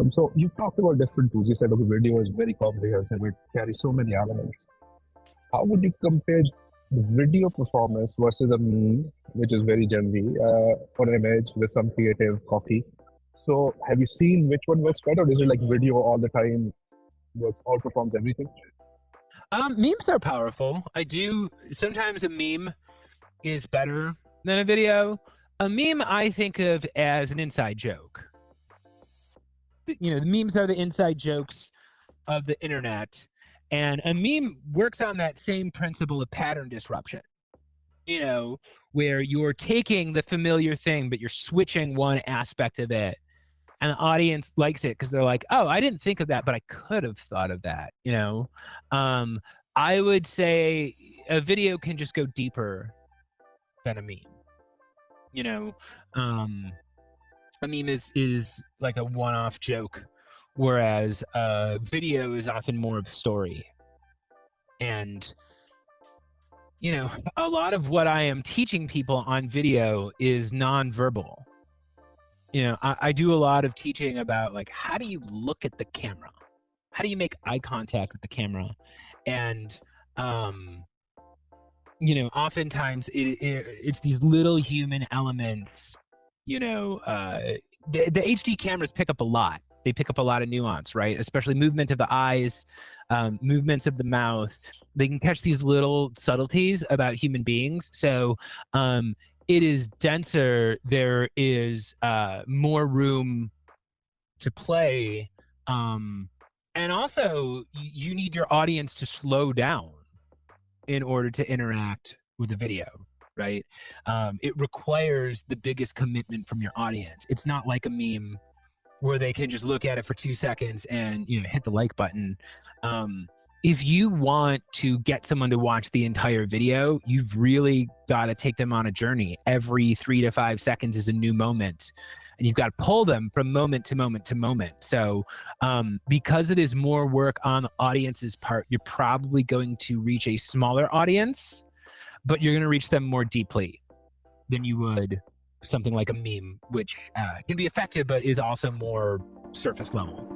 Awesome. So you talked about different tools. You said, okay, video is very comprehensive. It carries so many elements. How would you compare the video performance versus a meme, which is very Gen Z, or an image with some creative copy? So have you seen which one works better? Or is it like video all the time works, outperforms everything? Memes are powerful. I do sometimes a meme is better than a video. A meme I think of as an inside joke. The memes are the inside jokes of the internet, and a meme works on that same principle of pattern disruption. Where you're taking the familiar thing, but you're switching one aspect of it, and the audience likes it because they're like, "Oh, I didn't think of that, but I could have thought of that." I would say a video can just go deeper than a meme. You know, um, a meme is like a one-off joke, whereas video is often more of story. And a lot of what I am teaching people on video is nonverbal. I do a lot of teaching about like how do you look at the camera, how do you make eye contact with the camera, and oftentimes it's these little human elements. The HD cameras pick up a lot. They pick up a lot of nuance, right? Especially movement of the eyes, movements of the mouth. They can catch these little subtleties about human beings. So it is denser. There is more room to play. And also, you need your audience to slow down in order to interact with the video, right? It requires the biggest commitment from your audience. It's not like a meme where they can just look at it for 2 seconds and hit the like button. If you want to get someone to watch the entire video, you've really got to take them on a journey. Every 3 to 5 seconds is a new moment, and you've got to pull them from moment to moment to moment. So because it is more work on the audience's part, you're probably going to reach a smaller audience, but you're going to reach them more deeply than you would something like a meme, which can be effective, but is also more surface level.